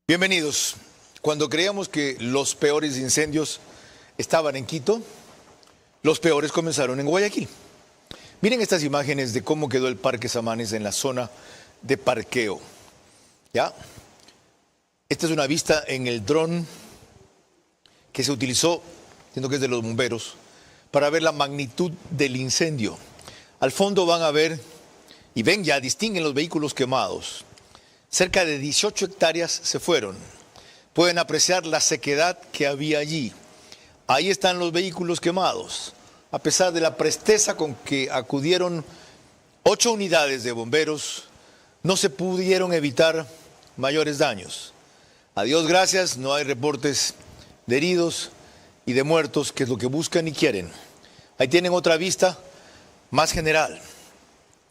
Bienvenidos. Cuando creíamos que los peores incendios estaban en Quito, los peores comenzaron en Guayaquil. Miren estas imágenes de cómo quedó el Parque Samanes en la zona de parqueo. ¿Ya? Esta es una vista en el dron que se utilizó, entiendo que es de los bomberos, para ver la magnitud del incendio. Al fondo van a ver, y ven ya, distinguen los vehículos quemados. Cerca de 18 hectáreas se fueron. Pueden apreciar la sequedad que había allí. Ahí están los vehículos quemados. A pesar de la presteza con que acudieron 8 unidades de bomberos, no se pudieron evitar mayores daños. A Dios gracias, no hay reportes de heridos y de muertos, que es lo que buscan y quieren. Ahí tienen otra vista más general.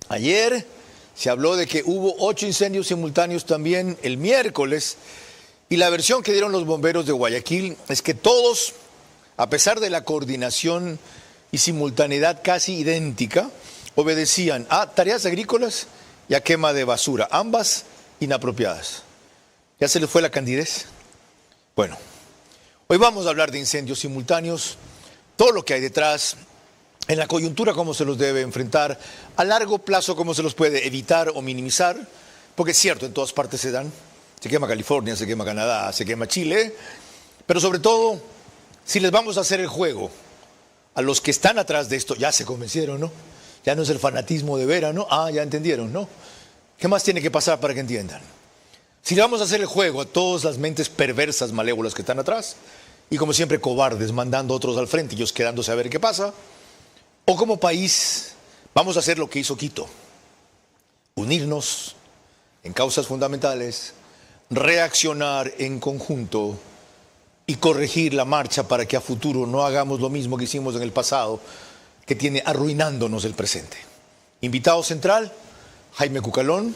Ayer se habló de que hubo 8 incendios simultáneos también el miércoles, y la versión que dieron los bomberos de Guayaquil es que todos, a pesar de la coordinación y simultaneidad casi idéntica, obedecían a tareas agrícolas y a quema de basura, ambas inapropiadas. ¿Ya se les fue la candidez? Bueno, hoy vamos a hablar de incendios simultáneos, todo lo que hay detrás, en la coyuntura cómo se los debe enfrentar, a largo plazo cómo se los puede evitar o minimizar, porque es cierto, en todas partes se dan, se quema California, se quema Canadá, se quema Chile, pero sobre todo, si les vamos a hacer el juego a los que están atrás de esto, ya se convencieron, ¿no? Ya no es el fanatismo de Vera, ¿no? Ah, ya entendieron, ¿no? ¿Qué más tiene que pasar para que entiendan? Si le vamos a hacer el juego a todas las mentes perversas, malévolas que están atrás, y como siempre cobardes, mandando a otros al frente y ellos quedándose a ver qué pasa, o como país vamos a hacer lo que hizo Quito, unirnos en causas fundamentales, reaccionar en conjunto y corregir la marcha para que a futuro no hagamos lo mismo que hicimos en el pasado, que tiene arruinándonos el presente. Invitado central, Jaime Cucalón,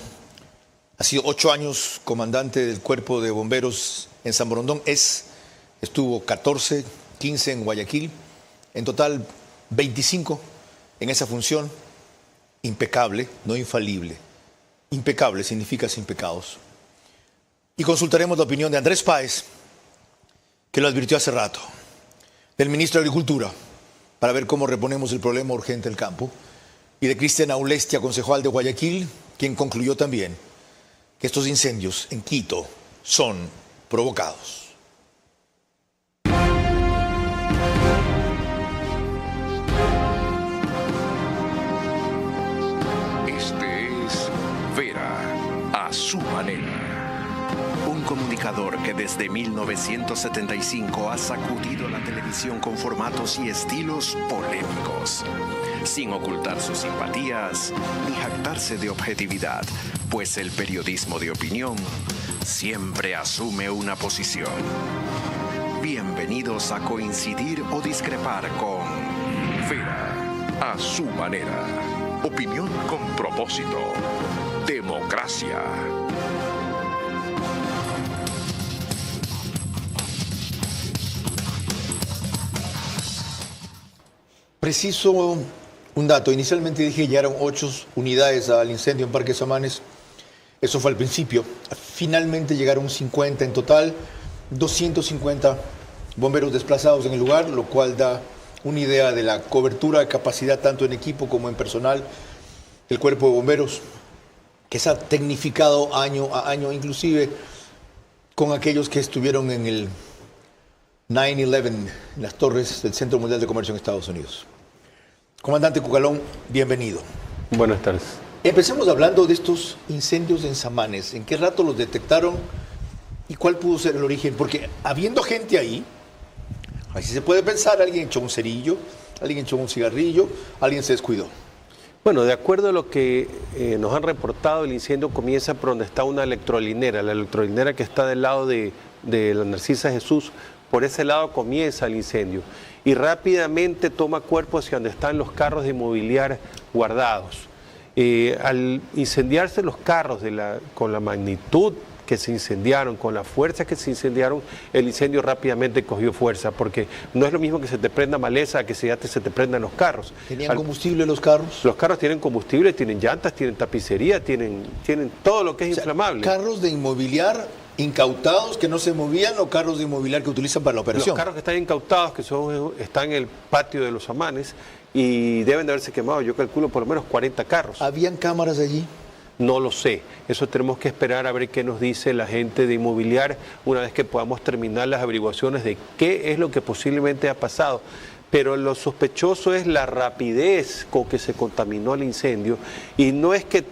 ha sido 8 años comandante del Cuerpo de Bomberos en San Borondón, estuvo 14, 15 en Guayaquil, en total 25 en esa función, impecable, no infalible. Impecable significa sin pecados. Y consultaremos la opinión de Andrés Páez, que lo advirtió hace rato, del ministro de Agricultura, para ver cómo reponemos el problema urgente del campo, y de Cristian Aulestia, concejal de Guayaquil, quien concluyó también que estos incendios en Quito son provocados. A su manera. Un comunicador que desde 1975 ha sacudido la televisión con formatos y estilos polémicos, sin ocultar sus simpatías ni jactarse de objetividad, pues el periodismo de opinión siempre asume una posición. Bienvenidos a coincidir o discrepar con Vera a su manera. Opinión con propósito. Democracia. Preciso un dato. Inicialmente dije que llegaron 8 unidades al incendio en Parque Samanes. Eso fue al principio. Finalmente llegaron 50 en total, 250 bomberos desplazados en el lugar, lo cual da una idea de la cobertura, capacidad tanto en equipo como en personal del Cuerpo de Bomberos, que se ha tecnificado año a año, inclusive con aquellos que estuvieron en el 9/11, en las torres del Centro Mundial de Comercio en Estados Unidos. Comandante Cucalón, bienvenido. Buenas tardes. Empecemos hablando de estos incendios en Samanes. ¿En qué rato los detectaron y cuál pudo ser el origen? Porque habiendo gente ahí, así se puede pensar, alguien echó un cerillo, alguien echó un cigarrillo, alguien se descuidó. Bueno, de acuerdo a lo que nos han reportado, el incendio comienza por donde está una electrolinera, la electrolinera que está del lado de la Narcisa Jesús. Por ese lado comienza el incendio y rápidamente toma cuerpo hacia donde están los carros de mobiliar guardados. Al incendiarse los carros con la magnitud que se incendiaron, con la fuerza que se incendiaron, el incendio rápidamente cogió fuerza, porque no es lo mismo que se te prenda maleza a que se te prendan los carros. ¿Tenían combustible los carros? Los carros tienen combustible, tienen llantas, tienen tapicería, tienen todo lo que es inflamable. Carros de inmobiliar incautados que no se movían o carros de inmobiliario que utilizan para la operación. Los carros que están incautados, que están en el patio de los Amanes, y deben de haberse quemado, yo calculo, por lo menos 40 carros. ¿Habían cámaras allí? No lo sé, eso tenemos que esperar a ver qué nos dice la gente de inmobiliaria una vez que podamos terminar las averiguaciones de qué es lo que posiblemente ha pasado. Pero lo sospechoso es la rapidez con que se contaminó el incendio, y no es que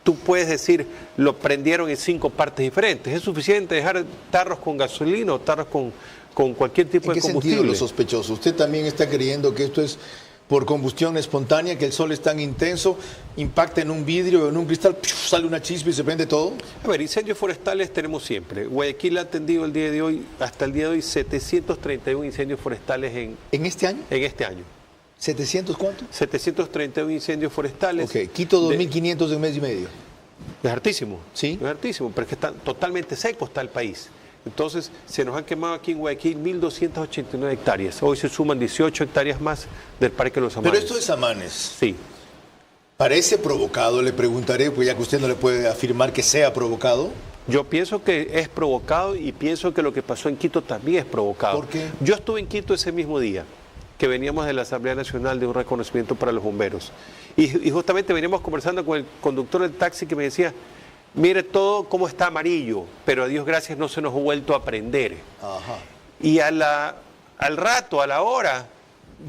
tú puedes decir lo prendieron en 5 partes diferentes, es suficiente dejar tarros con gasolina o tarros con cualquier tipo de combustible. ¿En qué sentido lo sospechoso? ¿Usted también está creyendo que esto es por combustión espontánea, que el sol es tan intenso, impacta en un vidrio o en un cristal, sale una chispa y se prende todo? A ver, incendios forestales tenemos siempre. Guayaquil ha atendido el día de hoy, hasta el día de hoy, 731 incendios forestales ¿En este año? En este año. ¿700 cuánto? 731 incendios forestales. Ok, Quito 2.500 en un mes y medio. Es hartísimo. Sí. Es hartísimo, pero es que está totalmente seco está el país. Entonces, se nos han quemado aquí en Guayaquil 1.289 hectáreas. Hoy se suman 18 hectáreas más del Parque de los Amanes. Pero esto es Amanes. Sí. ¿Parece provocado? Le preguntaré, pues ya que usted no le puede afirmar que sea provocado. Yo pienso que es provocado, y pienso que lo que pasó en Quito también es provocado. ¿Por qué? Yo estuve en Quito ese mismo día que veníamos de la Asamblea Nacional de un reconocimiento para los bomberos. Y justamente veníamos conversando con el conductor del taxi que me decía: mire todo cómo está amarillo, pero a Dios gracias no se nos ha vuelto a prender. Ajá. Y al rato, a la hora,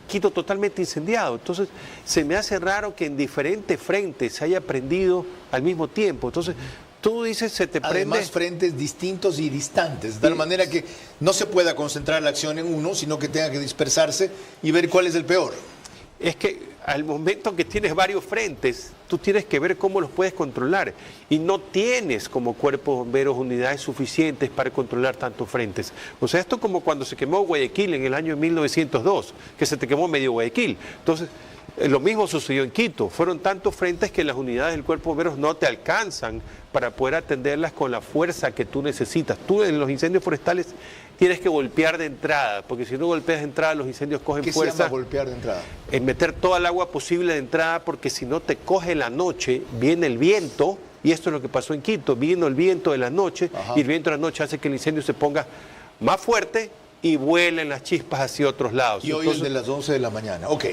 Quito totalmente incendiado. Entonces, se me hace raro que en diferentes frentes se haya prendido al mismo tiempo. Entonces, tú dices, se te prende... Además, frentes distintos y distantes, de tal manera que no se pueda concentrar la acción en uno, sino que tenga que dispersarse y ver cuál es el peor. Es que al momento que tienes varios frentes, tú tienes que ver cómo los puedes controlar. Y no tienes como cuerpo de bomberos unidades suficientes para controlar tantos frentes. O sea, esto es como cuando se quemó Guayaquil en el año 1902, que se te quemó medio Guayaquil. Entonces, lo mismo sucedió en Quito. Fueron tantos frentes que las unidades del cuerpo de bomberos no te alcanzan para poder atenderlas con la fuerza que tú necesitas. Tú en los incendios forestales tienes que golpear de entrada, porque si no golpeas de entrada los incendios cogen fuerza. ¿Qué se llama golpear de entrada? En meter toda el agua posible de entrada, porque si no te coge la noche, viene el viento, y esto es lo que pasó en Quito, vino el viento de la noche, y el viento de la noche hace que el incendio se ponga más fuerte y vuelen las chispas hacia otros lados. Y hoy es de las 11 de la mañana. Ok.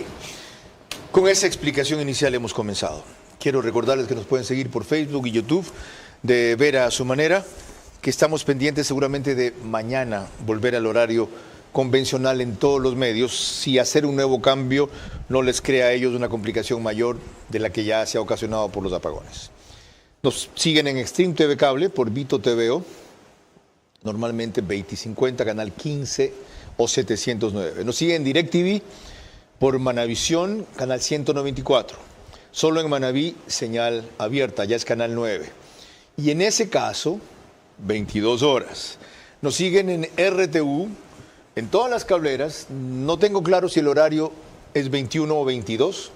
Con esa explicación inicial hemos comenzado. Quiero recordarles que nos pueden seguir por Facebook y YouTube, de Ver a Su Manera, que estamos pendientes seguramente de mañana volver al horario convencional en todos los medios, si hacer un nuevo cambio no les crea a ellos una complicación mayor de la que ya se ha ocasionado por los apagones. Nos siguen en Extreme TV Cable por Vito TVO, normalmente 2050, canal 15 o 709. Nos siguen en DirecTV por Manavisión, canal 194. Solo en Manaví, señal abierta, ya es canal 9. Y en ese caso, 22 horas. Nos siguen en RTU, en todas las cableras. No tengo claro si el horario es 21 o 22,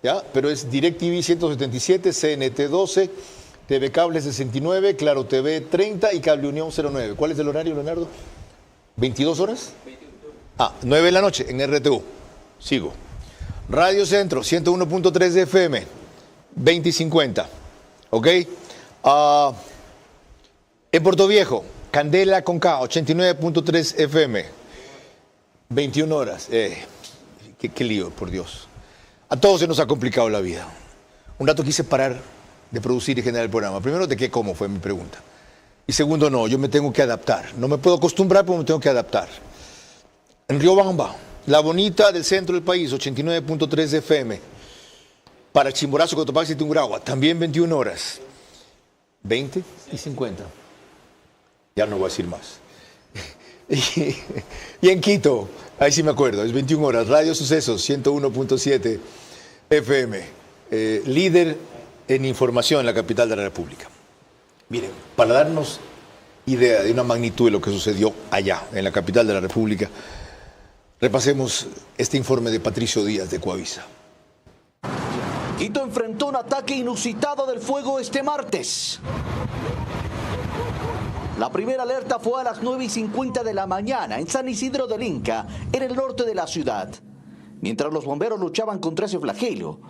¿ya? Pero es DirecTV 177, CNT 12, TV Cable 69, Claro TV 30 y Cable Unión 09. ¿Cuál es el horario, Leonardo? ¿22 horas? 9 de la noche en RTU. Sigo. Radio Centro 101.3 de FM, 2050. ¿Ok? En Puerto Viejo, Candela con K, 89.3 FM, 21 horas. Qué lío, por Dios. A todos se nos ha complicado la vida. Un rato quise parar de producir y generar el programa. Primero, ¿de qué cómo? Fue mi pregunta. Y segundo, no, yo me tengo que adaptar. No me puedo acostumbrar, pero me tengo que adaptar. En Riobamba, La Bonita del centro del país, 89.3 FM. Para Chimborazo, Cotopaxi y Tungurahua, también 21 horas. 20 y 50. Ya no voy a decir más. Y en Quito, ahí sí me acuerdo, es 21 horas. Radio Sucesos, 101.7 FM. Líder en información en la capital de la República. Miren, para darnos idea de una magnitud de lo que sucedió allá, en la capital de la República, repasemos este informe de Patricio Díaz de Coavisa. Quito enfrentó un ataque inusitado del fuego este martes. La primera alerta fue a las 9:50 de la mañana en San Isidro del Inca, en el norte de la ciudad. Mientras los bomberos luchaban contra ese flagelo,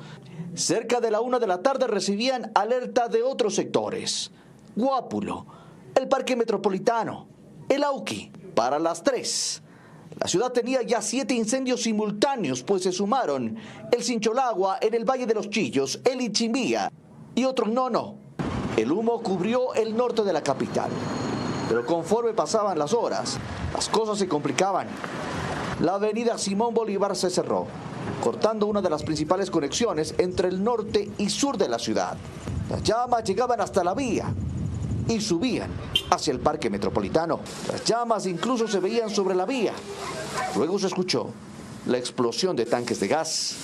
cerca de la 1 de la tarde recibían alerta de otros sectores. Guápulo, el Parque Metropolitano, el Auqui, para las 3. La ciudad tenía ya 7 incendios simultáneos, pues se sumaron el Sincholagua en el Valle de los Chillos, el Ichimbía y otro en Nono. El humo cubrió el norte de la capital, pero conforme pasaban las horas, las cosas se complicaban. La avenida Simón Bolívar se cerró, cortando una de las principales conexiones entre el norte y sur de la ciudad. Las llamas llegaban hasta la vía y subían hacia el Parque Metropolitano. Las llamas incluso se veían sobre la vía. Luego se escuchó la explosión de tanques de gas.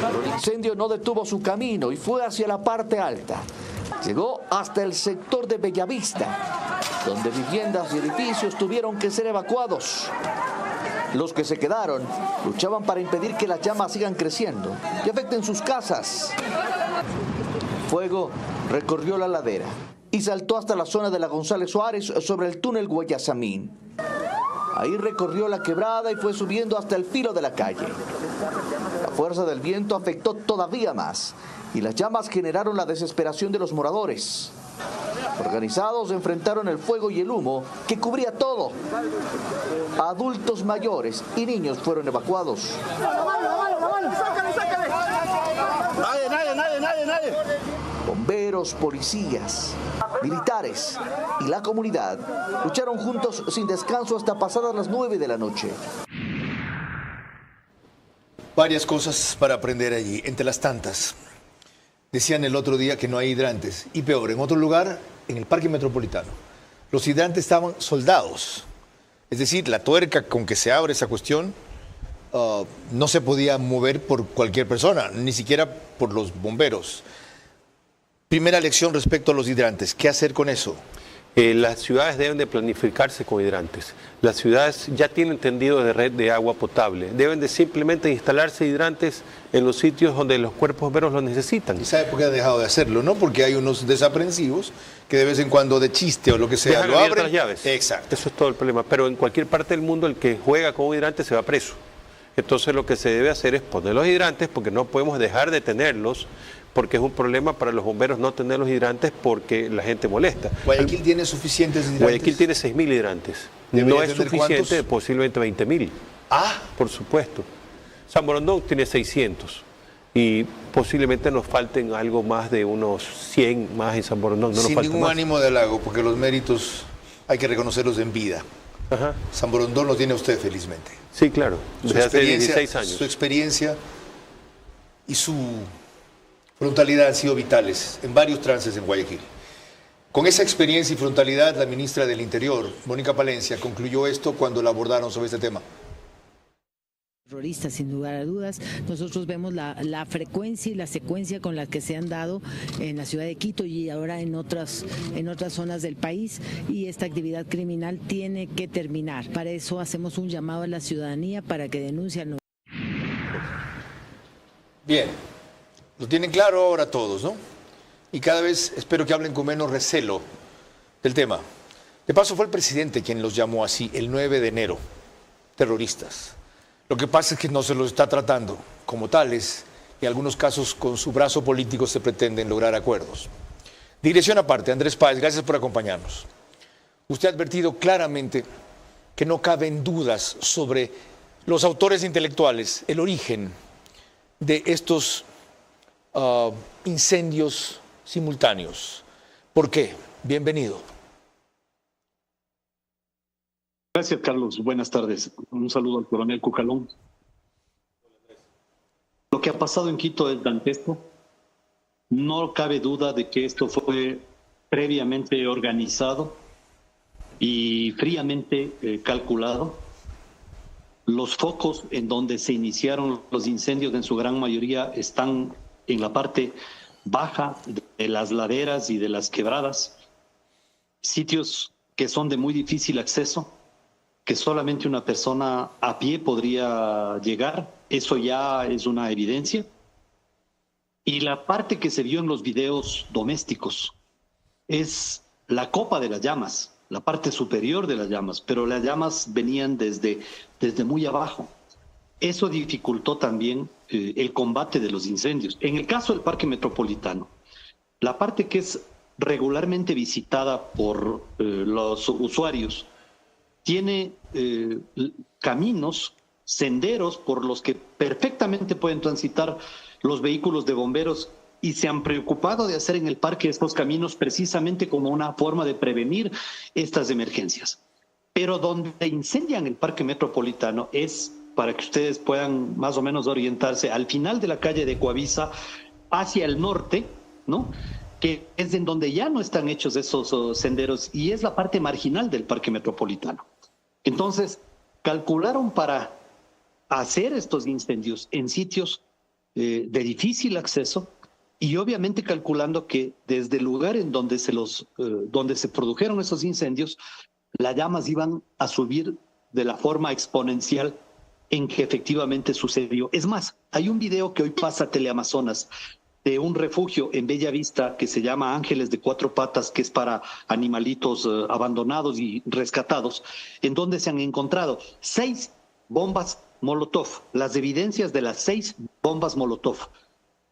Pero el incendio no detuvo su camino y fue hacia la parte alta. Llegó hasta el sector de Bellavista, donde viviendas y edificios tuvieron que ser evacuados. Los que se quedaron luchaban para impedir que las llamas sigan creciendo y afecten sus casas. El fuego recorrió la ladera y saltó hasta la zona de la González Suárez sobre el túnel Guayasamín. Ahí recorrió la quebrada y fue subiendo hasta el filo de la calle. La fuerza del viento afectó todavía más y las llamas generaron la desesperación de los moradores. Organizados enfrentaron el fuego y el humo que cubría todo. Adultos mayores y niños fueron evacuados. Nadie. Bomberos, policías, militares y la comunidad lucharon juntos sin descanso hasta pasadas las 9 de la noche. Varias cosas para aprender allí, entre las tantas. Decían el otro día que no hay hidrantes. Y peor, en otro lugar, en el Parque Metropolitano, los hidrantes estaban soldados. Es decir, la tuerca con que se abre esa cuestión no se podía mover por cualquier persona, ni siquiera por los bomberos. Primera lección respecto a los hidrantes. ¿Qué hacer con eso? Las ciudades deben de planificarse con hidrantes. Las ciudades ya tienen tendido de red de agua potable. Deben de simplemente instalarse hidrantes en los sitios donde los cuerpos bomberos los necesitan. ¿Y sabe por qué ha dejado de hacerlo? ¿No? Porque hay unos desaprensivos que de vez en cuando de chiste o lo que sea dejan lo abiertas abren. las llaves. Exacto. Eso es todo el problema. Pero en cualquier parte del mundo el que juega con un hidrante se va preso. Entonces lo que se debe hacer es poner los hidrantes porque no podemos dejar de tenerlos, porque es un problema para los bomberos no tener los hidrantes porque la gente molesta. ¿Guayaquil tiene suficientes hidrantes? Guayaquil tiene 6.000 hidrantes. No es suficiente, ¿cuántos? Posiblemente 20.000. Ah, por supuesto. San Borondón tiene 600 y posiblemente nos falten algo más de unos 100 más en San Borondón. No sin nos ningún más. ánimo de halago, porque los méritos hay que reconocerlos en vida. Ajá. San Borondón lo tiene usted felizmente. Sí, claro, desde hace 16 años. Su experiencia y su frontalidad han sido vitales en varios trances en Guayaquil. Con esa experiencia y frontalidad, la ministra del Interior, Mónica Palencia, concluyó esto cuando la abordaron sobre este tema. Terroristas, sin lugar a dudas. Nosotros vemos la frecuencia y la secuencia con la que se han dado en la ciudad de Quito y ahora en otras zonas del país, y esta actividad criminal tiene que terminar. Para eso hacemos un llamado a la ciudadanía para que denuncie al... Bien, lo tienen claro ahora todos, ¿no? Y cada vez espero que hablen con menos recelo del tema. De paso, fue el presidente quien los llamó así el 9 de enero, terroristas. Lo que pasa es que no se los está tratando como tales y en algunos casos con su brazo político se pretenden lograr acuerdos. Digresión aparte, Andrés Páez, gracias por acompañarnos. Usted ha advertido claramente que no caben dudas sobre los autores intelectuales, el origen de estos incendios simultáneos. ¿Por qué? Bienvenido. Gracias, Carlos. Buenas tardes. Un saludo al coronel Cucalón. Lo que ha pasado en Quito es dantesco. No cabe duda de que esto fue previamente organizado y fríamente calculado. Los focos en donde se iniciaron los incendios en su gran mayoría están en la parte baja de las laderas y de las quebradas, sitios que son de muy difícil acceso, que solamente una persona a pie podría llegar. Eso ya es una evidencia. Y la parte que se vio en los videos domésticos es la copa de las llamas, la parte superior de las llamas, pero las llamas venían desde muy abajo. Eso dificultó también el combate de los incendios. En el caso del Parque Metropolitano, la parte que es regularmente visitada por los usuarios. Tiene caminos, senderos por los que perfectamente pueden transitar los vehículos de bomberos, y se han preocupado de hacer en el parque estos caminos precisamente como una forma de prevenir estas emergencias. Pero donde incendian el parque metropolitano es, para que ustedes puedan más o menos orientarse, al final de la calle de Coavisa, hacia el norte, ¿no?, que es en donde ya no están hechos esos senderos, y es la parte marginal del parque metropolitano. Entonces, calcularon para hacer estos incendios en sitios de difícil acceso, y obviamente calculando que desde el lugar en donde se produjeron esos incendios, las llamas iban a subir de la forma exponencial en que efectivamente sucedió. Es más, hay un video que hoy pasa a Teleamazonas de un refugio en Bella Vista que se llama Ángeles de Cuatro Patas, que es para animalitos abandonados y rescatados, en donde se han encontrado 6 bombas Molotov, las evidencias de las 6 bombas Molotov.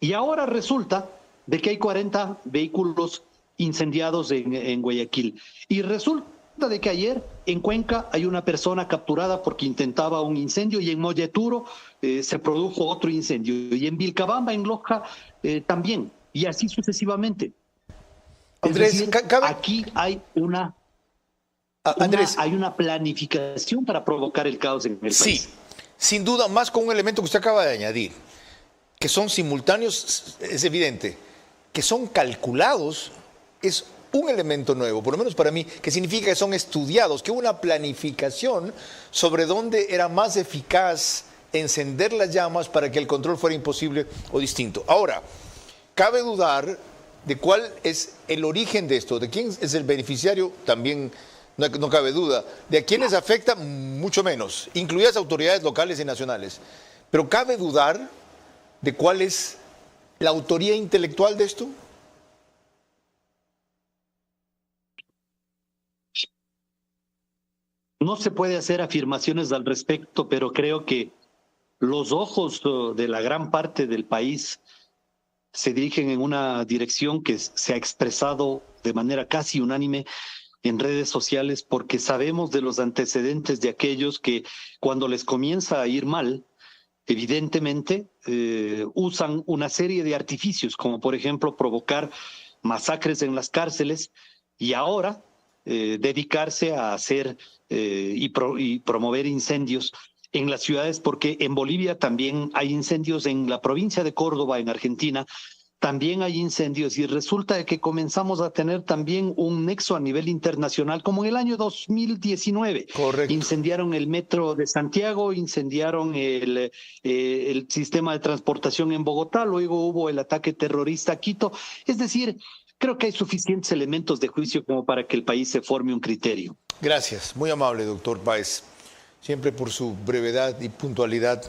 Y ahora resulta de que hay 40 vehículos incendiados en Guayaquil. Y resulta de que ayer en Cuenca hay una persona capturada porque intentaba un incendio, y en Molleturo se produjo otro incendio, y en Vilcabamba, en Loja, también, y así sucesivamente. Andrés, es decir, aquí hay hay una planificación para provocar el caos en el país. Sí, sin duda, más con un elemento que usted acaba de añadir, que son simultáneos, es evidente. Que son calculados es un elemento nuevo, por lo menos para mí, que significa que son estudiados, que hubo una planificación sobre dónde era más eficaz encender las llamas para que el control fuera imposible o distinto. Ahora, cabe dudar de cuál es el origen de esto, de quién es el beneficiario, también no cabe duda, de a quiénes afecta mucho menos, incluidas autoridades locales y nacionales. Pero cabe dudar de cuál es la autoría intelectual de esto. No se puede hacer afirmaciones al respecto, pero creo que los ojos de la gran parte del país se dirigen en una dirección que se ha expresado de manera casi unánime en redes sociales, porque sabemos de los antecedentes de aquellos que cuando les comienza a ir mal, evidentemente usan una serie de artificios, como por ejemplo provocar masacres en las cárceles, y ahora dedicarse a hacer y promover incendios en las ciudades, porque en Bolivia también hay incendios, en la provincia de Córdoba, en Argentina, también hay incendios, y resulta que comenzamos a tener también un nexo a nivel internacional, como en el año 2019. Correcto. Incendiaron el metro de Santiago, incendiaron el sistema de transportación en Bogotá, luego hubo el ataque terrorista a Quito. Es decir, creo que hay suficientes elementos de juicio como para que el país se forme un criterio. Gracias, muy amable, doctor Páez, siempre por su brevedad y puntualidad,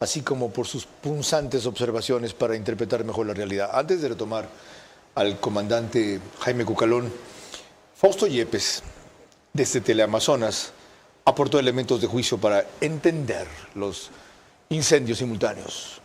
así como por sus punzantes observaciones para interpretar mejor la realidad. Antes de retomar al comandante Jaime Cucalón, Fausto Yepes, desde Teleamazonas, aportó elementos de juicio para entender los incendios simultáneos.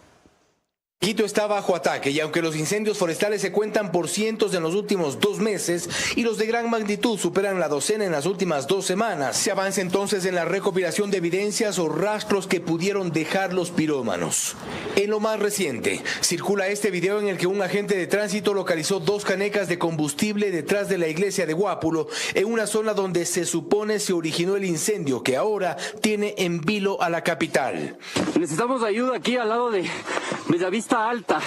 Quito está bajo ataque, y aunque los incendios forestales se cuentan por cientos en los últimos 2 meses y los de gran magnitud superan la docena en las últimas 2 semanas, se avanza entonces en la recopilación de evidencias o rastros que pudieron dejar los pirómanos. En lo más reciente, circula este video en el que un agente de tránsito localizó 2 canecas de combustible detrás de la iglesia de Guápulo, en una zona donde se supone se originó el incendio que ahora tiene en vilo a la capital. Necesitamos ayuda aquí al lado de Bellavista Alta.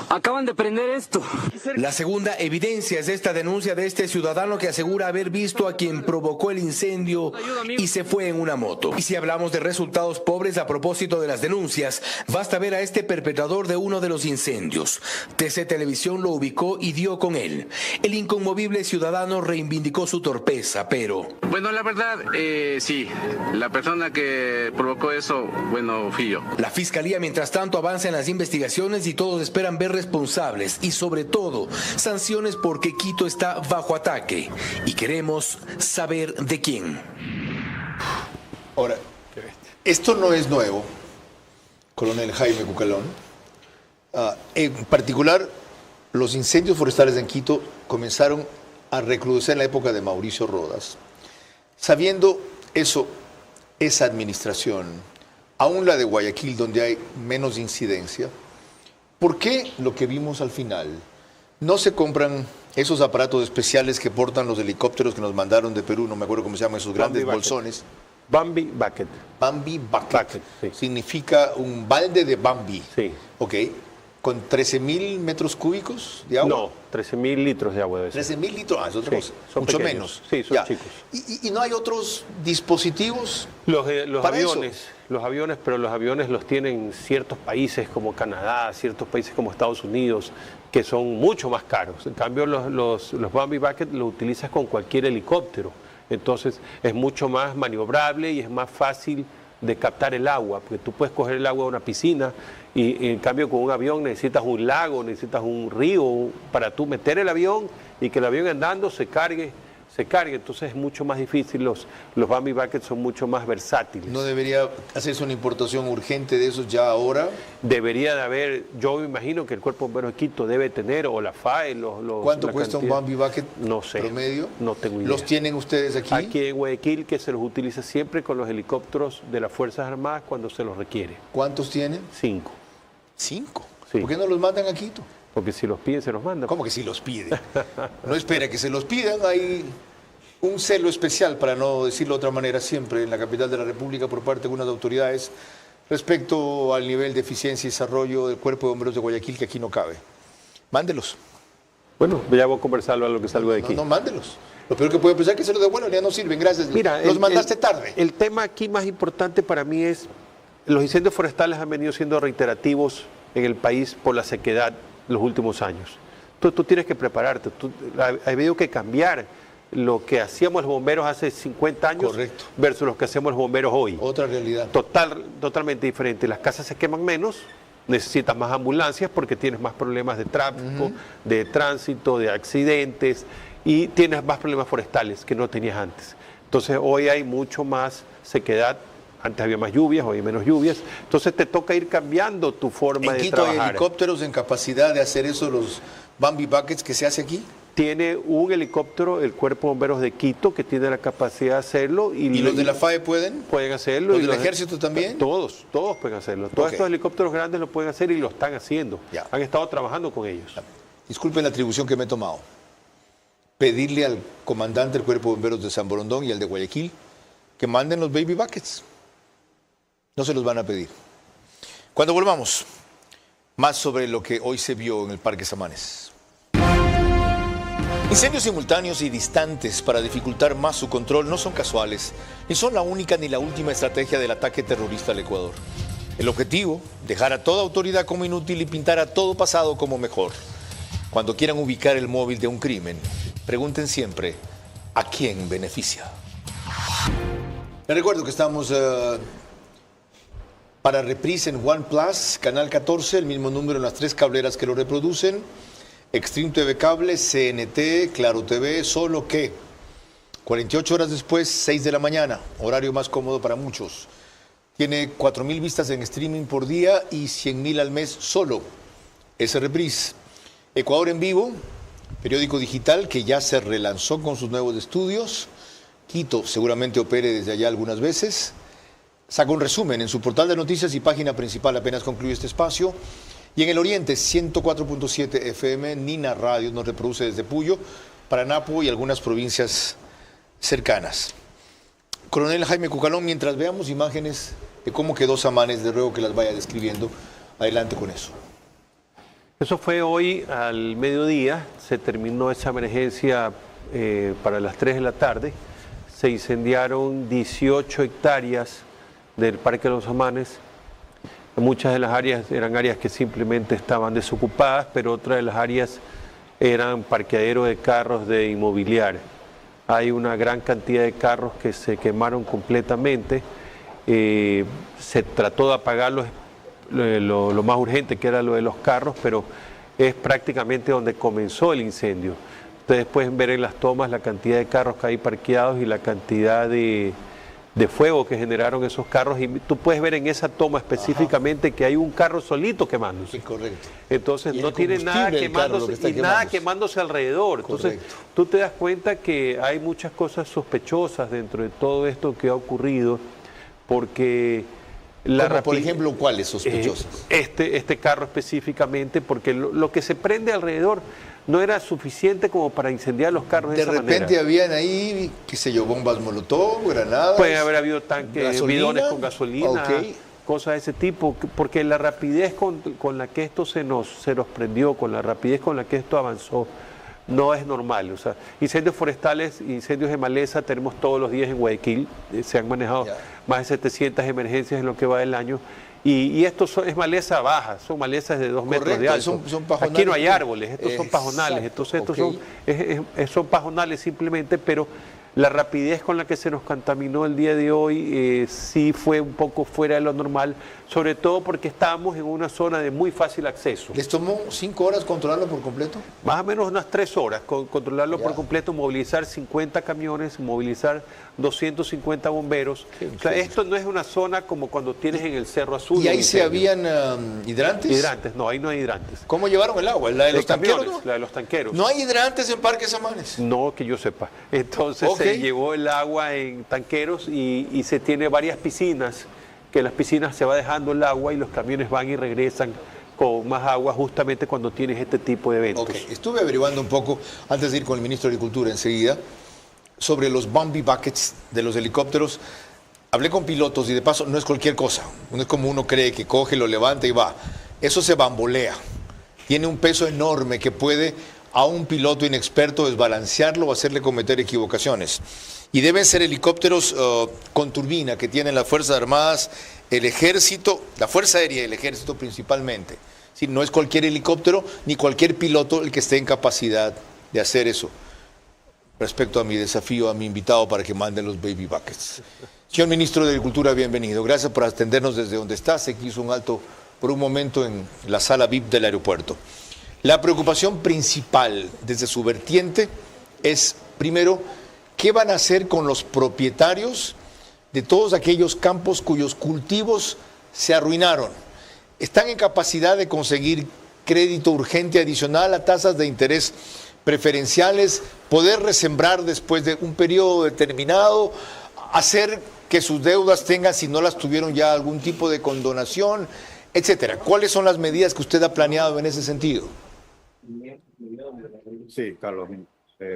Acaban de prender esto. La segunda evidencia es esta denuncia de este ciudadano que asegura haber visto a quien provocó el incendio y se fue en una moto. Y si hablamos de resultados pobres a propósito de las denuncias, basta ver a este perpetrador de uno de los incendios. TC Televisión lo ubicó y dio con él. El inconmovible ciudadano reivindicó su torpeza, pero... Bueno, la verdad, sí, la persona que provocó eso, bueno, fui yo. La fiscalía, mientras tanto, avanza en las investigaciones y todos esperan ver responsables y, sobre todo, sanciones, porque Quito está bajo ataque y queremos saber de quién. Ahora, esto no es nuevo, coronel Jaime Cucalón. En particular, los incendios forestales en Quito comenzaron a recrudecer en la época de Mauricio Rodas. Sabiendo eso, esa administración, aún la de Guayaquil, donde hay menos incidencia, ¿por qué lo que vimos al final no se compran esos aparatos especiales que portan los helicópteros que nos mandaron de Perú? No me acuerdo cómo se llaman, esos grandes bolsones. Bambi Bucket. Bambi Bucket. Sí. Significa un balde de Bambi. Sí. Ok. ¿Con 13.000 metros cúbicos de agua? No, 13.000 litros de agua debe ser. 13.000 litros, es otra cosa. Son Mucho pequeños. menos. Sí, son chicos. ¿Y no hay otros dispositivos? Los para aviones, eso? pero los aviones los tienen ciertos países como Canadá, ciertos países como Estados Unidos, que son mucho más caros. En cambio, los Bambi Bucket los utilizas con cualquier helicóptero. Entonces, es mucho más maniobrable y es más fácil de captar el agua, porque tú puedes coger el agua de una piscina y en cambio con un avión necesitas un lago, necesitas un río para tú meter el avión y que el avión andando se cargue, entonces es mucho más difícil. Los Bambi Buckets son mucho más versátiles. ¿No debería hacerse una importación urgente de esos ya ahora? Debería de haber, yo me imagino que el Cuerpo de Bomberos de Quito debe tener, o la FAE, ¿Cuánto cuesta un Bambi Bucket no sé, promedio? No tengo idea. ¿Los tienen ustedes aquí? Aquí en Guayaquil, que se los utiliza siempre con los helicópteros de las Fuerzas Armadas cuando se los requiere. ¿Cuántos tienen? 5. ¿5? Sí. ¿Por qué no los mandan a Quito? Porque si los piden, se los mandan. ¿Cómo que si los piden? No espera que se los pidan. Hay un celo especial, para no decirlo de otra manera, siempre en la capital de la República por parte de algunas autoridades respecto al nivel de eficiencia y desarrollo del Cuerpo de Bomberos de Guayaquil, que aquí no cabe. Mándelos. Bueno, ya voy a conversarlo a lo que salgo de aquí. No, mándelos. Lo peor que puede pensar es que se los devuelvan, ya no sirven, gracias. Mira, los mandaste tarde. El tema aquí más importante para mí es, los incendios forestales han venido siendo reiterativos en el país por la sequedad los últimos años. Entonces tú tienes que prepararte, ha habido que cambiar lo que hacíamos los bomberos hace 50 años. Correcto. Versus los que hacemos los bomberos hoy. Otra realidad. Totalmente diferente. Las casas se queman menos, necesitas más ambulancias porque tienes más problemas de tráfico, de tránsito, de accidentes, y tienes más problemas forestales que no tenías antes. Entonces hoy hay mucho más sequedad. Antes había más lluvias, hoy hay menos lluvias. Entonces te toca ir cambiando tu forma de ¿En Quito trabajar. hay helicópteros en capacidad de hacer eso, los Bambi Buckets que se hace aquí? Tiene un helicóptero el Cuerpo de Bomberos de Quito que tiene la capacidad de hacerlo. ¿Y los de la FAE pueden? Pueden hacerlo. ¿Los del Ejército también? Todos pueden hacerlo. Todos estos helicópteros grandes lo pueden hacer y lo están haciendo. Ya. Han estado trabajando con ellos. Disculpen la atribución que me he tomado. Pedirle al comandante del Cuerpo de Bomberos de San Borondón y al de Guayaquil que manden los Baby Buckets. No se los van a pedir. Cuando volvamos, más sobre lo que hoy se vio en el Parque Samanes. Incendios simultáneos y distantes para dificultar más su control no son casuales, ni son la única ni la última estrategia del ataque terrorista al Ecuador. El objetivo, dejar a toda autoridad como inútil y pintar a todo pasado como mejor. Cuando quieran ubicar el móvil de un crimen, pregunten siempre, ¿a quién beneficia? Les recuerdo que estamos para reprise en OnePlus, Canal 14, el mismo número en las 3 cableras que lo reproducen. Extreme TV Cable, CNT, Claro TV, solo que 48 horas después, 6 de la mañana, horario más cómodo para muchos. Tiene 4.000 vistas en streaming por día y 100.000 al mes solo. Ese reprise. Ecuador en Vivo, periódico digital que ya se relanzó con sus nuevos estudios. Quito seguramente opere desde allá algunas veces. Saca un resumen en su portal de noticias y página principal, apenas concluye este espacio. Y en el oriente, 104.7 FM, Nina Radio nos reproduce desde Puyo, Paranapo y algunas provincias cercanas. Coronel Jaime Cucalón, mientras veamos imágenes de cómo quedó Samanes, de ruego que las vaya describiendo. Adelante con eso. Eso fue hoy al mediodía, se terminó esa emergencia para las 3 de la tarde. Se incendiaron 18 hectáreas del Parque de los Samanes. Muchas de las áreas eran áreas que simplemente estaban desocupadas, pero otras de las áreas eran parqueaderos de carros de inmobiliaria. Hay una gran cantidad de carros que se quemaron completamente. Se trató de apagarlos, lo más urgente que era lo de los carros, pero es prácticamente donde comenzó el incendio. Ustedes pueden ver en las tomas la cantidad de carros que hay parqueados y la cantidad de de fuego que generaron esos carros, y tú puedes ver en esa toma específicamente que hay un carro solito quemándose. Sí, correcto. Entonces Y no el tiene nada combustible del carro, lo que quemándose está y nada quemándose. quemándose alrededor. Entonces Correcto. tú te das cuenta que hay muchas cosas sospechosas dentro de todo esto que ha ocurrido, porque Como por ejemplo, ¿cuáles sospechosas? este carro específicamente, porque lo que se prende alrededor no era suficiente como para incendiar los carros de esa repente manera. habían ahí, qué sé yo, bombas molotov, granadas. Puede haber habido tanques, gasolina. bidones con gasolina, Ok. cosas de ese tipo, porque la rapidez con la que esto se nos prendió, con la rapidez con la que esto avanzó, no es normal. O sea, incendios forestales, incendios de maleza tenemos todos los días en Guayaquil, se han manejado más de 700 emergencias en lo que va del año. Y esto es maleza baja, son malezas de 2 metros de alto. Son pajonales. Aquí no hay árboles, estos son pajonales. Exacto, Entonces estos son pajonales simplemente, pero la rapidez con la que se nos contaminó el día de hoy sí fue un poco fuera de lo normal, sobre todo porque estábamos en una zona de muy fácil acceso. ¿Les tomó 5 horas controlarlo por completo? Más o menos unas 3 horas, controlarlo por completo, movilizar 50 camiones, movilizar 250 bomberos. O sea, esto no es una zona como cuando tienes en el Cerro Azul. ¿Y ahí se habían hidrantes? Hidrantes, no, ahí no hay hidrantes. ¿Cómo llevaron el agua? ¿La de los tanqueros? Camiones, la de los tanqueros. ¿No hay hidrantes en Parque Samanes? No, que yo sepa. Entonces se llevó el agua en tanqueros y se tiene varias piscinas, que las piscinas se va dejando el agua y los camiones van y regresan con más agua justamente cuando tienes este tipo de eventos. Ok, estuve averiguando un poco, antes de ir con el ministro de Agricultura enseguida, sobre los Bombi Buckets de los helicópteros. Hablé con pilotos y de paso no es cualquier cosa, no es como uno cree que coge, lo levanta y va. Eso se bambolea, tiene un peso enorme que puede a un piloto inexperto desbalancearlo o hacerle cometer equivocaciones. Y deben ser helicópteros con turbina que tienen las Fuerzas Armadas, el Ejército, la Fuerza Aérea y el Ejército principalmente. Sí, no es cualquier helicóptero ni cualquier piloto el que esté en capacidad de hacer eso. Respecto a mi desafío a mi invitado para que manden los baby buckets. Señor Ministro de Agricultura, bienvenido. Gracias por atendernos desde donde está. Se hizo un alto por un momento en la sala VIP del aeropuerto. La preocupación principal desde su vertiente es, primero, ¿qué van a hacer con los propietarios de todos aquellos campos cuyos cultivos se arruinaron? ¿Están en capacidad de conseguir crédito urgente adicional a tasas de interés preferenciales, poder resembrar después de un periodo determinado, hacer que sus deudas tengan, si no las tuvieron ya, algún tipo de condonación, etcétera? ¿Cuáles son las medidas que usted ha planeado en ese sentido? Sí, Carlos,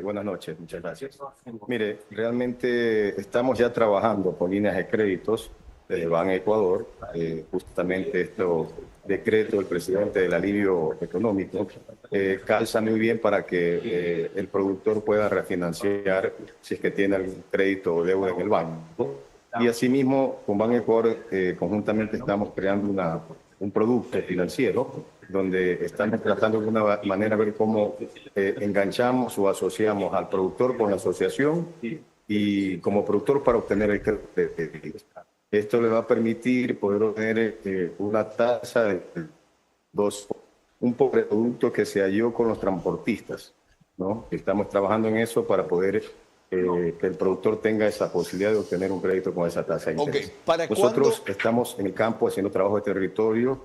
buenas noches, muchas gracias. Mire, realmente estamos ya trabajando con líneas de créditos desde Ban Ecuador, justamente estos decreto del presidente del alivio económico calza muy bien para que el productor pueda refinanciar si es que tiene algún crédito o deuda en el banco. Y asimismo, con Ban Ecuador, conjuntamente estamos creando un producto financiero donde estamos tratando de alguna manera de ver cómo enganchamos o asociamos al productor con la asociación y como productor para obtener el crédito. Esto le va a permitir poder obtener una tasa de un producto que se halló con los transportistas, ¿no? Estamos trabajando en eso para poder que el productor tenga esa posibilidad de obtener un crédito con esa tasa de interés. Nosotros estamos en el campo haciendo trabajo de territorio,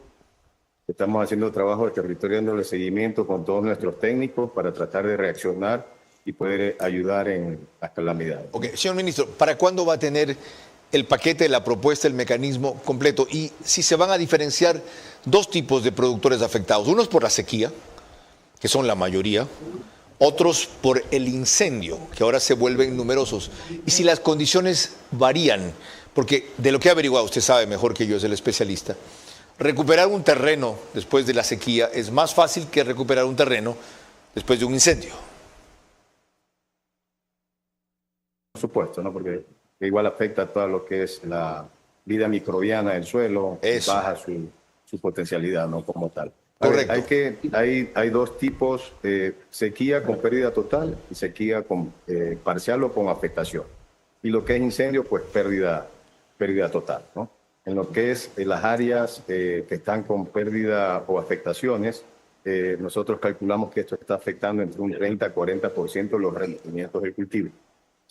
estamos haciendo trabajo de territorio dándole seguimiento con todos nuestros técnicos para tratar de reaccionar y poder ayudar en las calamidades. Ok, señor ministro, ¿para cuándo va a tener el paquete, la propuesta, el mecanismo completo? Y si se van a diferenciar dos tipos de productores afectados, unos por la sequía, que son la mayoría, otros por el incendio, que ahora se vuelven numerosos. Y si las condiciones varían, porque de lo que ha averiguado, usted sabe mejor que yo, es el especialista, recuperar un terreno después de la sequía es más fácil que recuperar un terreno después de un incendio. Por supuesto, ¿no? Porque igual afecta a todo lo que es la vida microbiana del suelo, baja su potencialidad, ¿no? Como tal. Correcto. Hay dos tipos, sequía con pérdida total y sequía con parcial o con afectación. Y lo que es incendio, pues pérdida total, ¿no? En lo que es las áreas que están con pérdida o afectaciones, nosotros calculamos que esto está afectando entre un 30 a 40% los rendimientos del cultivo.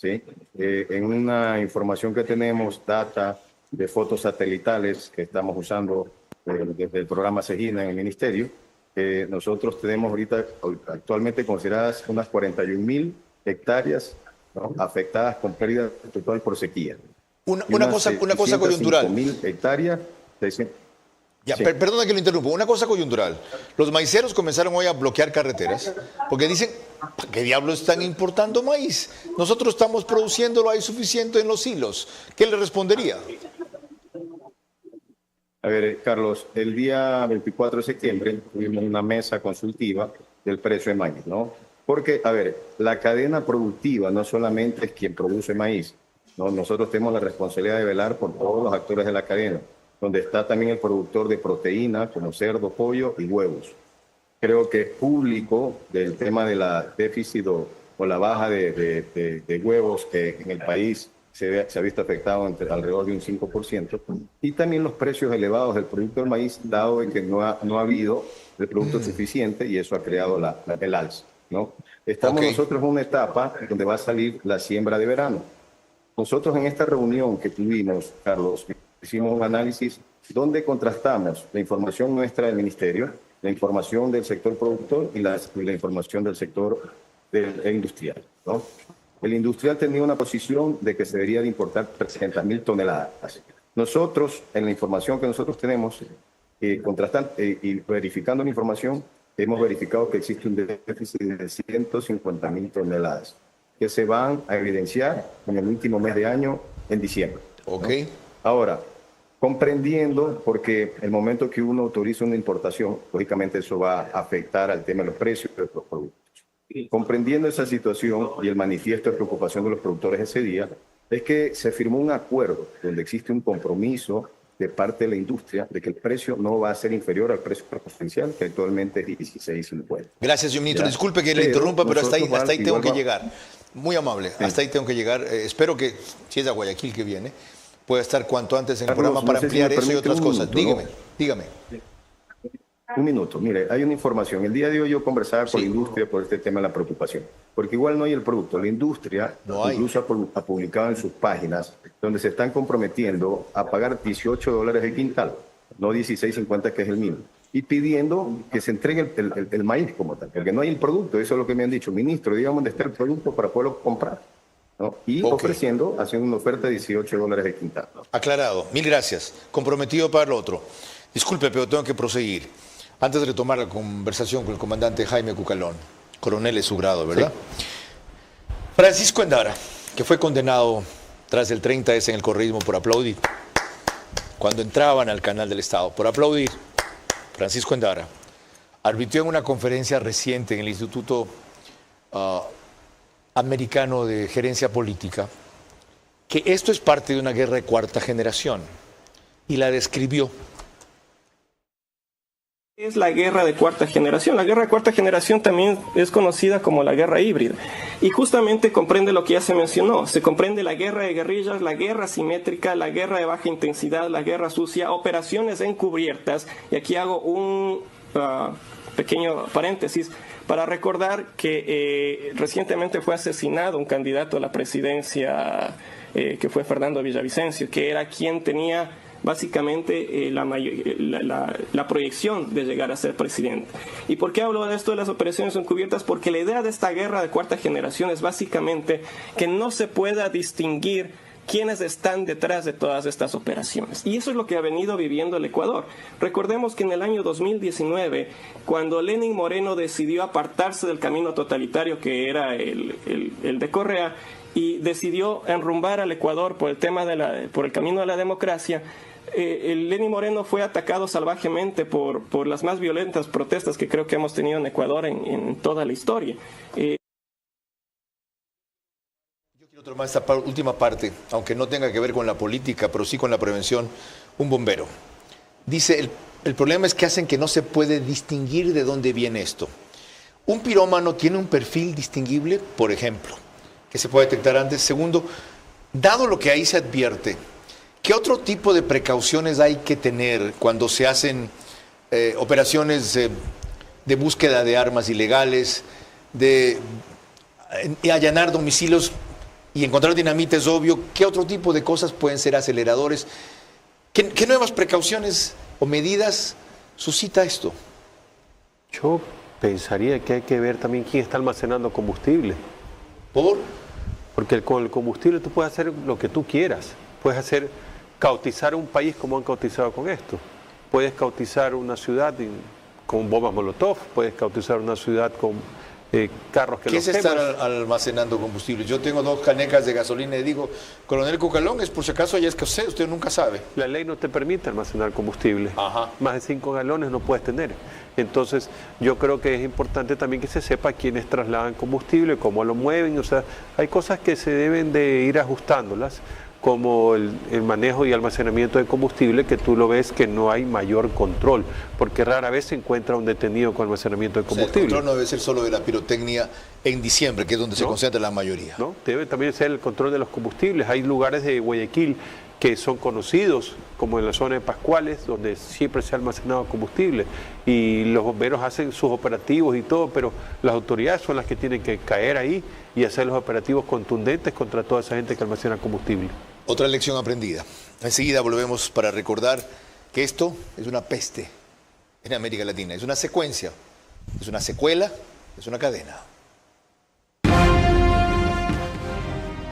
¿sí? En una información que tenemos, data de fotos satelitales que estamos usando desde el programa Segina en el Ministerio, nosotros tenemos ahorita actualmente consideradas unas 41.000 hectáreas, ¿no?, afectadas con pérdida total por sequía. Una cosa coyuntural. 5.000 hectáreas. Ya, Sí. Perdona que lo interrumpo. Una cosa coyuntural. Los maiceros comenzaron hoy a bloquear carreteras porque dicen, ¿para qué diablos están importando maíz? Nosotros estamos produciéndolo, hay suficiente en los hilos. ¿Qué le respondería? A ver, Carlos, el día 24 de septiembre tuvimos una mesa consultiva del precio de maíz, ¿no? Porque, a ver, la cadena productiva no solamente es quien produce maíz, ¿no? Nosotros tenemos la responsabilidad de velar por todos los actores de la cadena, donde está también el productor de proteína, como cerdo, pollo y huevos. Creo que es público del tema de la déficit o la baja de huevos que en el país se ha visto afectado entre alrededor de un 5%, y también los precios elevados del producto del maíz, dado de que no ha habido el producto suficiente, y eso ha creado el alza, ¿no? Estamos nosotros en una etapa donde va a salir la siembra de verano. Nosotros en esta reunión que tuvimos, Carlos, hicimos un análisis donde contrastamos la información nuestra del Ministerio, la información del sector productor y la información del sector industrial, ¿no? El industrial tenía una posición de que se debería de importar 300.000 toneladas. Nosotros, en la información que nosotros tenemos, contrastando y verificando la información, hemos verificado que existe un déficit de 150.000 toneladas que se van a evidenciar en el último mes de año, en diciembre, ¿no? Ahora, comprendiendo, porque el momento que uno autoriza una importación, lógicamente eso va a afectar al tema de los precios de los productos. Comprendiendo esa situación y el manifiesto de preocupación de los productores ese día, es que se firmó un acuerdo donde existe un compromiso de parte de la industria de que el precio no va a ser inferior al precio preferencial, que actualmente es 16.50. Gracias, señor ministro. Disculpe que le interrumpa, pero hasta ahí tengo que llegar. Muy amable, hasta ahí tengo que llegar. Espero que, si es a Guayaquil que viene, pueda estar cuanto antes en el programa para ampliar eso y otras cosas. Dígame. Un minuto. Mire, hay una información. El día de hoy yo conversaba con la industria por este tema de la preocupación. Porque igual no hay el producto. La industria incluso ha publicado en sus páginas donde se están comprometiendo a pagar $18 el quintal, no 16.50 que es el mínimo. Y pidiendo que se entregue el maíz como tal. Porque no hay el producto. Eso es lo que me han dicho. Ministro, dígame dónde está el producto para poderlo comprar, ¿no? Y ofreciendo, haciendo una oferta de $18 el quintal, ¿no? Aclarado. Mil gracias. Comprometido para lo otro. Disculpe, pero tengo que proseguir. Antes de retomar la conversación con el comandante Jaime Cucalón, coronel es su grado, ¿verdad? Sí. Francisco Endara, que fue condenado tras el 30S en el correísmo por aplaudir, cuando entraban al canal del Estado, por aplaudir, Francisco Endara arbitró en una conferencia reciente en el Instituto Americano de Gerencia Política que esto es parte de una guerra de cuarta generación y la describió. Es la guerra de cuarta generación. La guerra de cuarta generación también es conocida como la guerra híbrida. Y justamente comprende lo que ya se mencionó. Se comprende la guerra de guerrillas, la guerra asimétrica, la guerra de baja intensidad, la guerra sucia, operaciones encubiertas. Y aquí hago un pequeño paréntesis para recordar que recientemente fue asesinado un candidato a la presidencia que fue Fernando Villavicencio, que era quien tenía básicamente la proyección de llegar a ser presidente. ¿Y por qué hablo de esto de las operaciones encubiertas? Porque la idea de esta guerra de cuarta generación es básicamente que no se pueda distinguir quiénes están detrás de todas estas operaciones. Y eso es lo que ha venido viviendo el Ecuador. Recordemos que en el año 2019, cuando Lenín Moreno decidió apartarse del camino totalitario que era el de Correa, y decidió enrumbar al Ecuador por el camino de la democracia, el Lenín Moreno fue atacado salvajemente por las más violentas protestas que creo que hemos tenido en Ecuador en toda la historia. Yo quiero tomar esta última parte, aunque no tenga que ver con la política, pero sí con la prevención. Un bombero dice, el problema es que hacen que no se puede distinguir de dónde viene esto. Un pirómano tiene un perfil distinguible, por ejemplo, que se puede detectar antes. Segundo, dado lo que ahí se advierte, ¿qué otro tipo de precauciones hay que tener cuando se hacen operaciones de búsqueda de armas ilegales, de allanar domicilios y encontrar dinamita es obvio. ¿Qué otro tipo de cosas pueden ser aceleradores? ¿Qué nuevas precauciones o medidas suscita esto? Yo pensaría que hay que ver también quién está almacenando combustible. Porque con el combustible tú puedes hacer lo que tú quieras. Puedes cautizar un país como han cautizado con esto. Puedes cautizar una ciudad con bombas molotov, puedes cautizar una ciudad con carros que ¿Qué los es estar queman. almacenando combustible? Yo tengo 2 canecas de gasolina y digo, coronel Cucalón, es por si acaso ya es que usted nunca sabe. La ley no te permite almacenar combustible. Más de 5 galones no puedes tener. Entonces, yo creo que es importante también que se sepa quiénes trasladan combustible, cómo lo mueven. O sea, hay cosas que se deben de ir ajustándolas, como el manejo y almacenamiento de combustible, que tú lo ves que no hay mayor control, porque rara vez se encuentra un detenido con almacenamiento de combustible. O sea, el control no debe ser solo de la pirotecnia en diciembre, que es donde se concentra la mayoría. No, debe también ser el control de los combustibles. Hay lugares de Guayaquil que son conocidos, como en la zona de Pascuales, donde siempre se ha almacenado combustible, y los bomberos hacen sus operativos y todo, pero las autoridades son las que tienen que caer ahí y hacer los operativos contundentes contra toda esa gente que almacena combustible. Otra lección aprendida. Enseguida volvemos para recordar que esto es una peste en América Latina. Es una secuencia, es una secuela, es una cadena.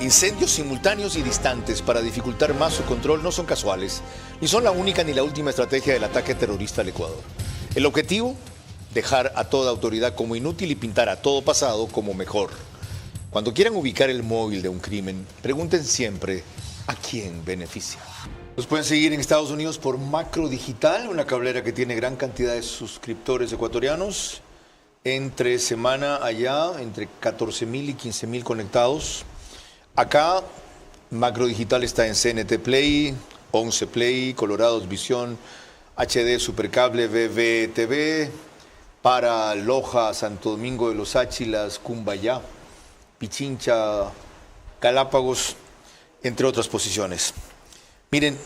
Incendios simultáneos y distantes para dificultar más su control no son casuales, ni son la única ni la última estrategia del ataque terrorista al Ecuador. El objetivo, dejar a toda autoridad como inútil y pintar a todo pasado como mejor. Cuando quieran ubicar el móvil de un crimen, pregunten siempre a quién beneficia. Nos pueden seguir en Estados Unidos por Macro Digital, una cablera que tiene gran cantidad de suscriptores ecuatorianos. Entre semana allá, entre 14.000 y 15.000 conectados. Acá, Macro Digital está en CNT Play, 11 Play, Colorados Visión, HD Supercable, VVTV, para Loja, Santo Domingo de los Áchilas, Cumbayá, Pichincha, Galápagos, entre otras posiciones. Miren,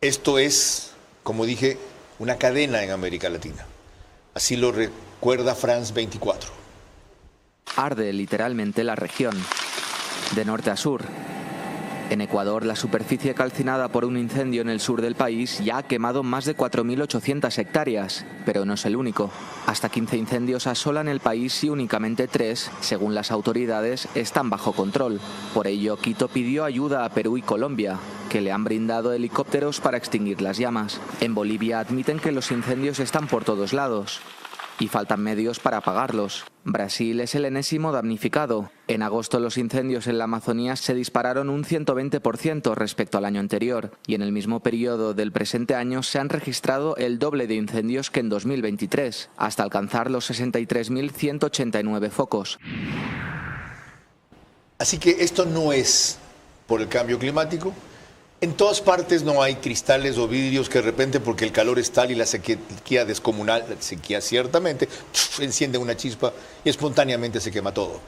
esto es, como dije, una cadena en América Latina. Así lo recuerda France 24. Arde literalmente la región, de norte a sur. En Ecuador, la superficie calcinada por un incendio en el sur del país ya ha quemado más de 4.800 hectáreas, pero no es el único. Hasta 15 incendios asolan el país y únicamente 3, según las autoridades, están bajo control. Por ello, Quito pidió ayuda a Perú y Colombia, que le han brindado helicópteros para extinguir las llamas. En Bolivia admiten que los incendios están por todos lados y faltan medios para apagarlos. Brasil es el enésimo damnificado. En agosto los incendios en la Amazonía se dispararon un 120% respecto al año anterior y en el mismo periodo del presente año se han registrado el doble de incendios que en 2023, hasta alcanzar los 63.189 focos. Así que esto no es por el cambio climático. En todas partes no hay cristales o vidrios que de repente, porque el calor es tal y la sequía descomunal, la sequía ciertamente, enciende una chispa y espontáneamente se quema todo.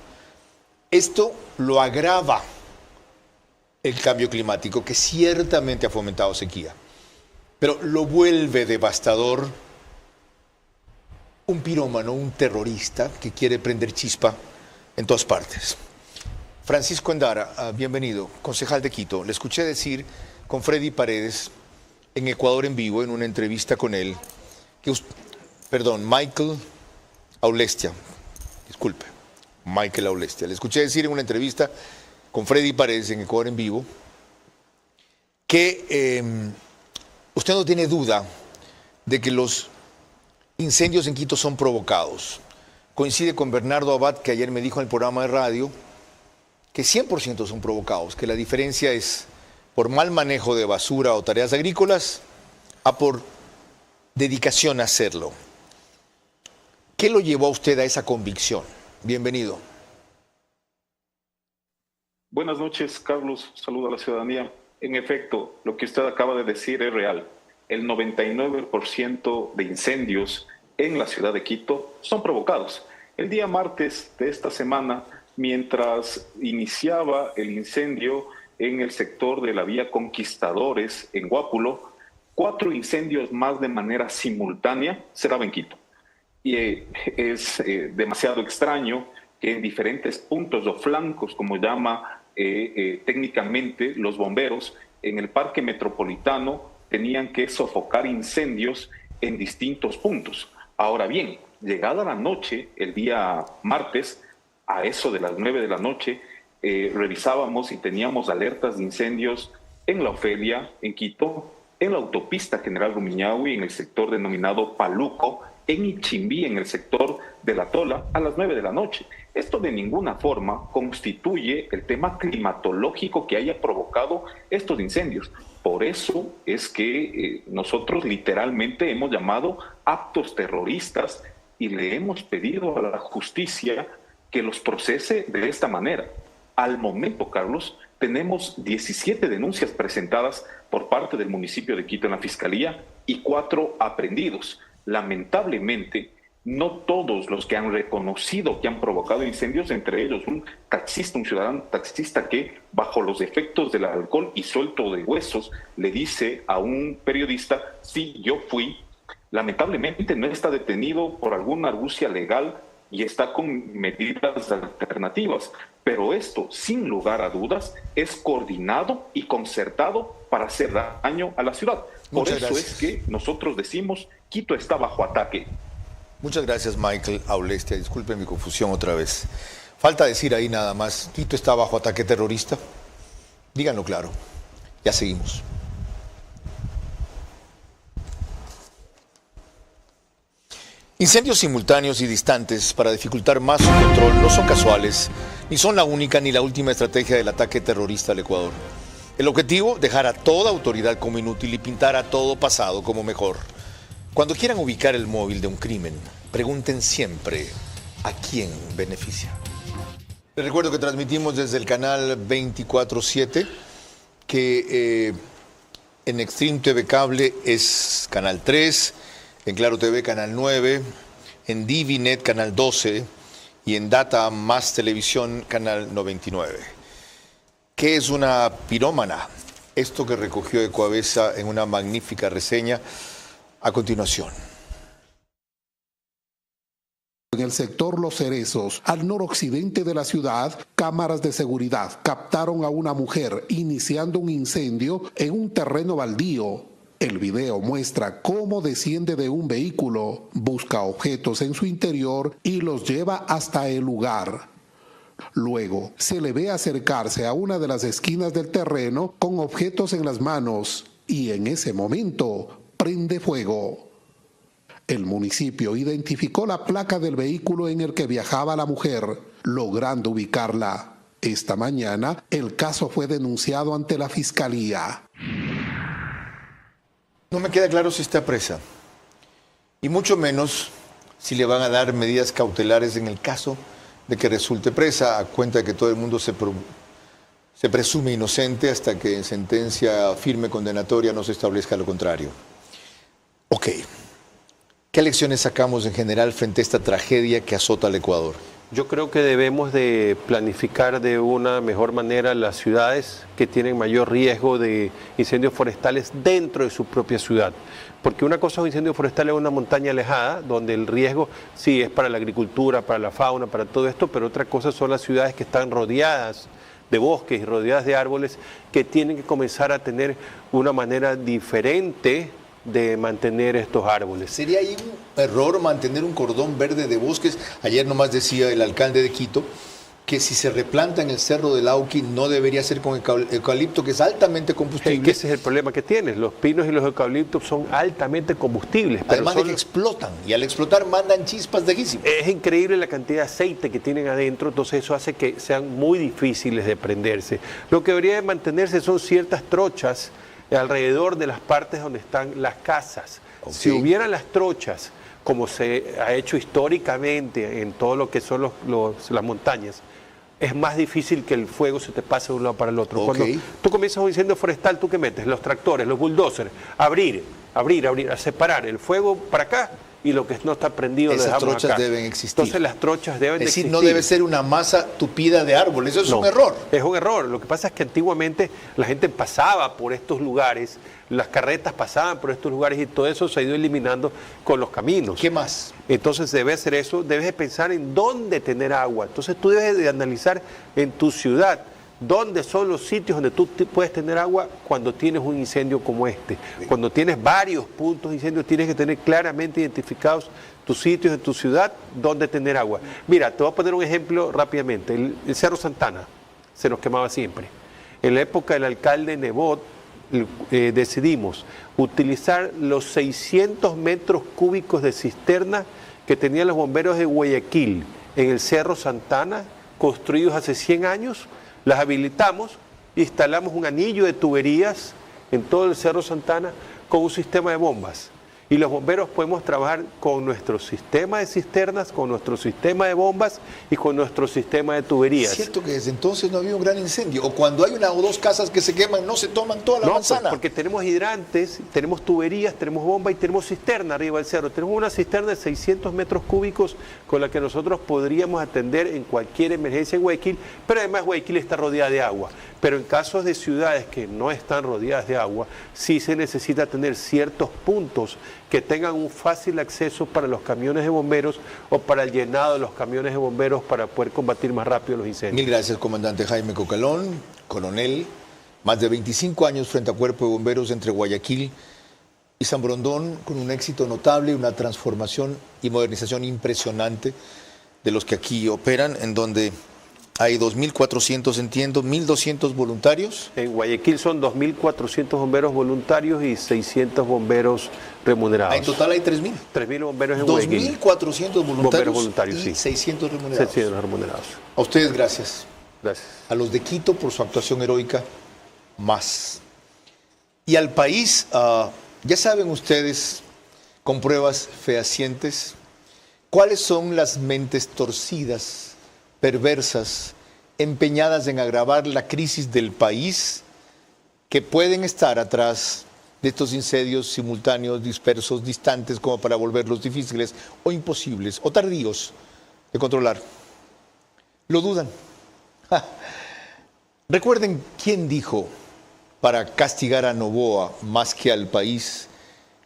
Esto lo agrava el cambio climático, que ciertamente ha fomentado sequía, pero lo vuelve devastador un pirómano, un terrorista que quiere prender chispa en todas partes. Francisco Endara, bienvenido, concejal de Quito. Le escuché decir con Freddy Paredes en Ecuador en Vivo, en una entrevista con él, que Michael Aulestia, disculpe, Michael Aulestia. Le escuché decir en una entrevista con Freddy Paredes en Ecuador en Vivo que usted no tiene duda de que los incendios en Quito son provocados. Coincide con Bernardo Abad, que ayer me dijo en el programa de radio que 100% son provocados, que la diferencia es por mal manejo de basura o tareas agrícolas a por dedicación a hacerlo. ¿Qué lo llevó a usted a esa convicción? Bienvenido. Buenas noches, Carlos. Saludo a la ciudadanía. En efecto, lo que usted acaba de decir es real. El 99% de incendios en la ciudad de Quito son provocados. El día martes de esta semana, mientras iniciaba el incendio en el sector de la vía Conquistadores en Guápulo, 4 incendios más de manera simultánea se daban en Quito. Y es demasiado extraño que en diferentes puntos o flancos, como llama técnicamente los bomberos en el Parque Metropolitano tenían que sofocar incendios en distintos puntos. Ahora bien, llegada la noche, el día martes, a eso de las 9 de la noche, revisábamos y teníamos alertas de incendios en La Ofelia, en Quito, en la autopista General Rumiñahui, en el sector denominado Paluco, en Ichimbí, en el sector de La Tola, a las 9 de la noche. Esto de ninguna forma constituye el tema climatológico que haya provocado estos incendios. Por eso es que nosotros literalmente hemos llamado actos terroristas y le hemos pedido a la justicia que los procese de esta manera. Al momento, Carlos, tenemos 17 denuncias presentadas por parte del municipio de Quito en la Fiscalía y 4 aprehendidos. Lamentablemente, no todos los que han reconocido que han provocado incendios, entre ellos un taxista, un ciudadano taxista que bajo los efectos del alcohol y suelto de huesos le dice a un periodista, sí, yo fui, lamentablemente no está detenido por alguna argucia legal y está con medidas alternativas. Pero esto, sin lugar a dudas, es coordinado y concertado para hacer daño a la ciudad. Por eso es que nosotros decimos, Quito está bajo ataque. Muchas gracias, Michael Aulestia. Disculpe mi confusión otra vez. Falta decir ahí nada más, ¿Quito está bajo ataque terrorista? Díganlo claro. Ya seguimos. Incendios simultáneos y distantes para dificultar más su control no son casuales, ni son la única ni la última estrategia del ataque terrorista al Ecuador. El objetivo, dejar a toda autoridad como inútil y pintar a todo pasado como mejor. Cuando quieran ubicar el móvil de un crimen, pregunten siempre a quién beneficia. Les recuerdo que transmitimos desde el canal 24/7, que en Extreme TV Cable es canal 3, en Claro TV canal 9, en Divinet canal 12 y en Data Más Televisión canal 99. ¿Qué es una pirómana? Esto que recogió Ecuavisa en una magnífica reseña a continuación. En el sector Los Cerezos, al noroccidente de la ciudad, cámaras de seguridad captaron a una mujer iniciando un incendio en un terreno baldío. El video muestra cómo desciende de un vehículo, busca objetos en su interior y los lleva hasta el lugar. Luego, se le ve acercarse a una de las esquinas del terreno con objetos en las manos y en ese momento prende fuego. El municipio identificó la placa del vehículo en el que viajaba la mujer, logrando ubicarla. Esta mañana, el caso fue denunciado ante la Fiscalía. No me queda claro si está presa, y mucho menos si le van a dar medidas cautelares en el caso de que resulte presa, a cuenta de que todo el mundo se presume inocente hasta que en sentencia firme condenatoria no se establezca lo contrario. Ok, ¿qué lecciones sacamos en general frente a esta tragedia que azota al Ecuador? Yo creo que debemos de planificar de una mejor manera las ciudades que tienen mayor riesgo de incendios forestales dentro de su propia ciudad. Porque una cosa es un incendio forestal en una montaña alejada, donde el riesgo sí es para la agricultura, para la fauna, para todo esto, pero otra cosa son las ciudades que están rodeadas de bosques y rodeadas de árboles, que tienen que comenzar a tener una manera diferente de mantener estos árboles. ¿Sería ahí un error mantener un cordón verde de bosques? Ayer nomás decía el alcalde de Quito que si se replanta en el Cerro del Auqui no debería ser con eucalipto, que es altamente combustible. Que ese es el problema que tienes. Los pinos y los eucaliptos son altamente combustibles. Además de que explotan, y al explotar mandan chispas lejísimas. Es increíble la cantidad de aceite que tienen adentro, entonces eso hace que sean muy difíciles de prenderse. Lo que debería de mantenerse son ciertas trochas alrededor de las partes donde están las casas. Okay. Si hubieran las trochas, como se ha hecho históricamente en todo lo que son las montañas, es más difícil que el fuego se te pase de un lado para el otro. Okay. Cuando tú comienzas un incendio forestal, ¿tú qué metes? Los tractores, los bulldozers, abrir, a separar el fuego para acá y lo que no está prendido lo dejamos acá. Esas trochas deben existir. Entonces las trochas deben de existir. Es decir, no debe ser una masa tupida de árboles, eso es un error. Es un error. Lo que pasa es que antiguamente la gente pasaba por estos lugares, las carretas pasaban por estos lugares y todo eso se ha ido eliminando con los caminos. ¿Qué más? Entonces debe hacer eso, debes de pensar en dónde tener agua. Entonces tú debes de analizar en tu ciudad ¿Dónde son los sitios donde tú puedes tener agua cuando tienes un incendio como este? Cuando tienes varios puntos de incendio, tienes que tener claramente identificados tus sitios en tu ciudad donde tener agua. Mira, te voy a poner un ejemplo rápidamente. El Cerro Santana se nos quemaba siempre. En la época del alcalde Nebot, decidimos utilizar los 600 metros cúbicos de cisterna que tenían los bomberos de Guayaquil en el Cerro Santana, construidos hace 100 años, las habilitamos, instalamos un anillo de tuberías en todo el Cerro Santana con un sistema de bombas. Y los bomberos podemos trabajar con nuestro sistema de cisternas, con nuestro sistema de bombas y con nuestro sistema de tuberías. ¿Es cierto que desde entonces no había un gran incendio? ¿O cuando hay una o dos casas que se queman, no se toman toda la manzana? Pues porque tenemos hidrantes, tenemos tuberías, tenemos bomba y tenemos cisterna arriba del cerro. Tenemos una cisterna de 600 metros cúbicos con la que nosotros podríamos atender en cualquier emergencia en Guayaquil, pero además Guayaquil está rodeada de agua. Pero en casos de ciudades que no están rodeadas de agua, sí se necesita tener ciertos puntos que tengan un fácil acceso para los camiones de bomberos o para el llenado de los camiones de bomberos para poder combatir más rápido los incendios. Mil gracias, comandante Jaime Cocalón, coronel, más de 25 años frente a Cuerpo de Bomberos entre Guayaquil y San Borondón, con un éxito notable, una transformación y modernización impresionante de los que aquí operan, en donde hay 2.400, entiendo, 1.200 voluntarios. En Guayaquil son 2.400 bomberos voluntarios y 600 bomberos remunerados. En total hay 3.000. 3.000 bomberos en Guayaquil. 2.400 voluntarios y 600 remunerados. 600 remunerados. A ustedes gracias. Gracias. A los de Quito por su actuación heroica, más. Y al país, ya saben ustedes, con pruebas fehacientes, cuáles son las mentes torcidas, perversas, empeñadas en agravar la crisis del país, que pueden estar atrás de estos incendios simultáneos, dispersos, distantes, como para volverlos difíciles o imposibles o tardíos de controlar. Lo dudan. Recuerden quién dijo, para castigar a Noboa más que al país,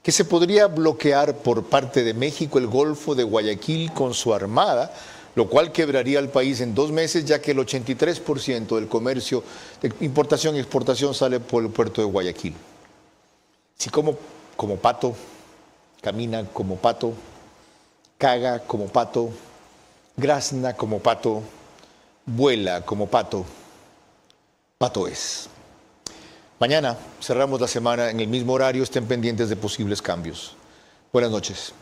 que se podría bloquear por parte de México el Golfo de Guayaquil con su armada, lo cual quebraría al país en 2 meses, ya que el 83% del comercio de importación y exportación sale por el puerto de Guayaquil. Si como pato, camina como pato, caga como pato, grazna como pato, vuela como pato, pato es. Mañana cerramos la semana en el mismo horario, estén pendientes de posibles cambios. Buenas noches.